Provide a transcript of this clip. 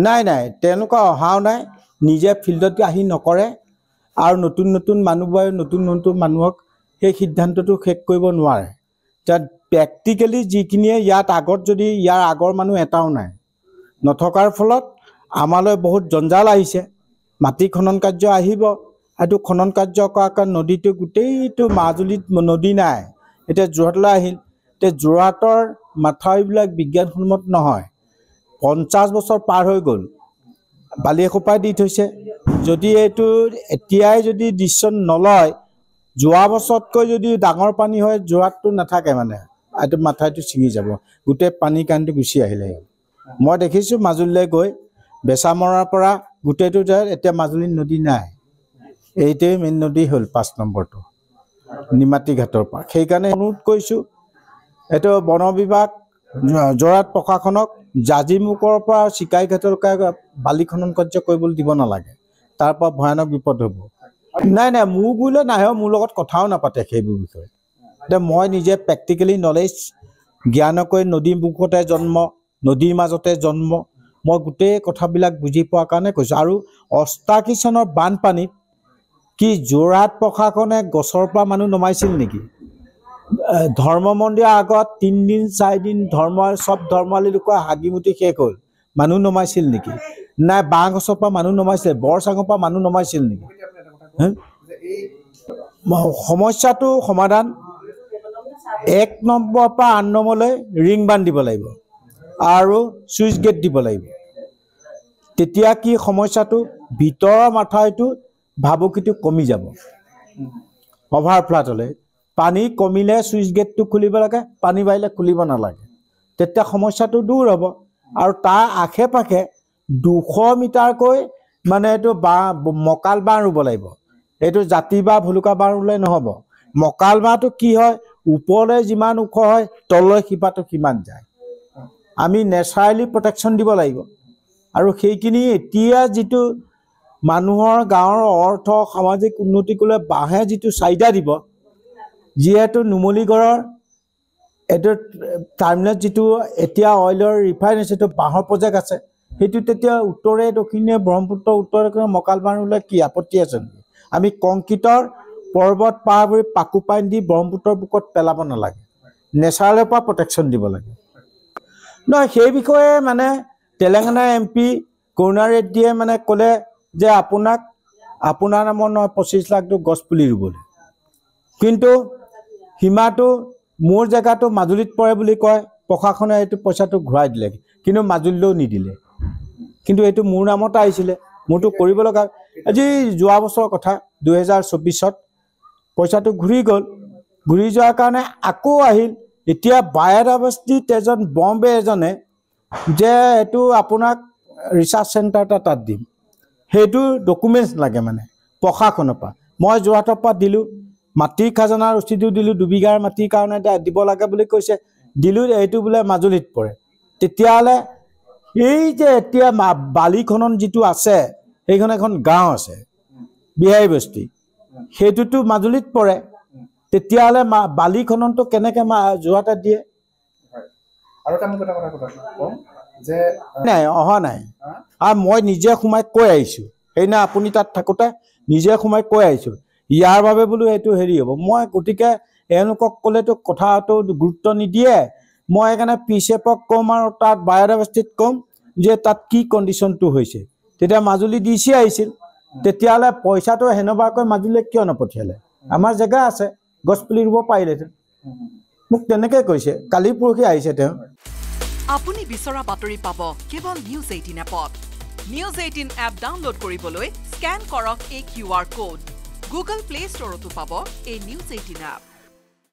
নাই নাই তেওঁলোকে অহাও নাই নিজে ফিল্ডত আহি নকৰে আৰু নতুন নতুন মানুহবোৰে নতুন নতুন মানুহক সেই সিদ্ধান্তটো শেষ কৰিব নোৱাৰে তাত প্ৰেক্টিক্যালি যিখিনিয়ে ইয়াত আগত যদি ইয়াৰ আগৰ মানুহ এটাও নাই নথকাৰ ফলত আমালৈ বহুত জঞ্জাল আহিছে মাটি খনন কাৰ্য আহিব আৰু খনন কাৰ্য কৰাৰ নদীটো গোটেইটো মাজুলীত নদী নাই এতিয়া যোৰহাটলৈ আহিল তে যোৰহাটৰ মাথাউৰিবিলাক বিজ্ঞানসন্মত নহয় 50 বছৰ পাৰ হৈ গ'ল বালি এসোপাই দি থৈছে যদি এইটো এতিয়াই যদি ডিচিশ্যন নলয় যোৱা বছৰতকৈ যদি ডাঙৰ পানী হয় যোৰহাটটো নাথাকে মানে এইটো মাথাউৰিটো ছিঙি যাব গোটেই পানী কাণটো গুচি আহিলে মই দেখিছোঁ মাজুলীলৈ গৈ বেচামৰাৰ পৰা গোটেইটো এতিয়া মাজুলীত নদী নাই এইটোৱে মেইন নদী হ'ল 5 নম্বৰটো নিমাতী ঘাটৰ পৰা সেইকাৰণে অনুৰোধ কৰিছোঁ এইটো বন বিভাগ যোৰহাট প্ৰশাসনক জাজিমুখৰ পৰা চিকাই ঘাটলৈকে বালি খনন কাৰ্য কৰিবলৈ দিব নালাগে তাৰ পৰা ভয়ানক বিপদ হ'ব নাই নাই মোৰ বোলে নাহে মোৰ লগত কথাও নাপাতে সেইবোৰ বিষয়ে এতিয়া মই নিজে প্ৰেক্টিকেলি নলেজ জ্ঞানকৈ নদীৰ মুখতে জন্ম নদীৰ মাজতে জন্ম মই গোটেই কথাবিলাক বুজি পোৱাৰ কাৰণে কৈছোঁ আৰু 88 চনৰ বানপানীত কি যোৰহাট প্ৰশাসনে গছৰ পৰা মানুহ নমাইছিল নেকি ধৰ্ম মন্দিৰৰ আগত 3 দিন 4 দিন সব ধৰ্মাৱলী লোকৰ হাগিমুটি শেষ হ'ল মানুহ নমাইছিল নেকি নাই বাঁহ গছৰ পৰা মানুহ নমাইছিল বৰচাঙৰ পৰা মানুহ নমাইছিল নেকি সমস্যাটো সমাধান 1 নম্বৰ পৰা 8 নম্বৰলৈ ৰিং বান্ধ দিব লাগিব আৰু সুইচ গেট দিব লাগিব তেতিয়া কি সমস্যাটো ভিতৰৰ মাথাউৰিটো ভাবুকিটো কমি যাব অভাৰফ্লাডলৈ পানী কমিলে সুইচ গেটটো খুলিব লাগে পানী বাঢ়িলে খুলিব নালাগে তেতিয়া সমস্যাটো দূৰ হ'ব আৰু তাৰ আশে পাশে 200 মিটাৰকৈ মানে এইটো মকাল বাঁহ ৰুব লাগিব এইটো জাতি বা ভুলুকা বাঁহ ৰুলে নহ'ব মকাল বাঁহটো কি হয় ওপৰলৈ যিমান ওখ হয় তললৈ শিপাটো কিমান যায় আমি নেচাৰেলি প্ৰটেকশ্যন দিব লাগিব আৰু সেইখিনি এতিয়া যিটো মানুহৰ গাঁৱৰ অৰ্থ সামাজিক উন্নতি কৰিলে বাঁহে যিটো চাহিদা দিব যিহেতু নুমলীগড়ৰ এইটো টাৰ্মিনেল যিটো এতিয়া অইলৰ ৰিফাইন হৈছে এইটো বাঁহৰ প্ৰজেক্ট আছে সেইটো তেতিয়া উত্তৰে দক্ষিণে ব্ৰহ্মপুত্ৰ উত্তৰে মকাল বাঁহ ৰুলে কি আপত্তি আছে নেকি আমি কংক্ৰিটৰ পৰ্বত পাৰ কৰি পাকু পাইন দি ব্ৰহ্মপুত্ৰৰ বুকত পেলাব নালাগে নেচাৰেলৰ পৰা প্ৰটেকশ্যন দিব লাগে নহয় সেই বিষয়ে মানে তেলেংগানা MP কৰুণা ৰেড্ডীয়ে মানে ক'লে যে আপোনাৰ নামৰ 25 লাখটো গছ পুলি ৰুবলৈ কিন্তু সীমাটো মোৰ জেগাটো মাজুলীত পৰে বুলি কয় প্ৰশাসনে এইটো পইচাটো ঘূৰাই দিলে কিন্তু মাজুলীলৈও নিদিলে কিন্তু এইটো মোৰ নামতে আহিছিলে মোৰটো কৰিব লগা আজি যোৱা বছৰৰ কথা 2024ত পইচাটো ঘূৰি গ'ল ঘূৰি যোৱাৰ কাৰণে আকৌ আহিল এতিয়া বায়'ডাইভাৰ্চিটিত এজন বম্বে এজনে যে এইটো আপোনাক ৰিচাৰ্চ চেণ্টাৰ এটা তাত দিম সেইটো ডকুমেণ্টছ লাগে মানে প্ৰশাসনৰ পৰা মই যোৰহাটৰ পৰা দিলোঁ মাটিৰ খাজানাৰ ৰচিদো দিলোঁ 2 বিঘাৰ মাটিৰ কাৰণে দিব লাগে বুলি কৈছে দিলোঁ এইটো বোলে মাজুলীত পৰে তেতিয়াহ'লে এই যে এতিয়া বালি খনন যিটো আছে সেইখন এখন গাঁও আছে বিহাৰী বস্তি সেইটোতো মাজুলীত পৰে তেতিয়াহ'লে বালি খননটো কেনেকৈ যোৰহাটত দিয়ে আৰু এটা মোক এটা কথা কওঁ যে নাই অহা নাই আৰু মই নিজে সোমাই কৈ আহিছোঁ সেইদিনা আপুনি তাত থাকোঁতে নিজে সোমাই কৈ আহিছোঁ ইয়াৰ বাবে বোলো এইটো হেৰি হ'ব মই গতিকে এওঁলোকক ক'লেতো কথাটো গুৰুত্ব নিদিয়ে মই সেইকাৰণে PCFক ক'ম আৰু তাত বায়'ডাইভাৰ্চিটিত ক'ম যে তাত কি কণ্ডিশ্যনটো হৈছে তেতিয়া মাজুলী DC আহিছিল তেতিয়াহ'লে পইচাটো হেনবাৰকৈ মাজুলীলৈ কিয় নপঠিয়ালে আমাৰ জেগা আছে গছ পুলি ৰুব পাৰিলেহেঁতেন মোক তেনেকৈ কৈছে কালি পৰহি আহিছে তেওঁ আপুনি বিচৰা বাতৰি পাব কেৱল নিউজ 18 এপত নিউজ 18 এপ ডাউনলোড কৰিবলৈ স্ক্যান কৰক এই QR কোড গুগল প্লে ষ্টৰতো পাব এই নিউজ 18 এপ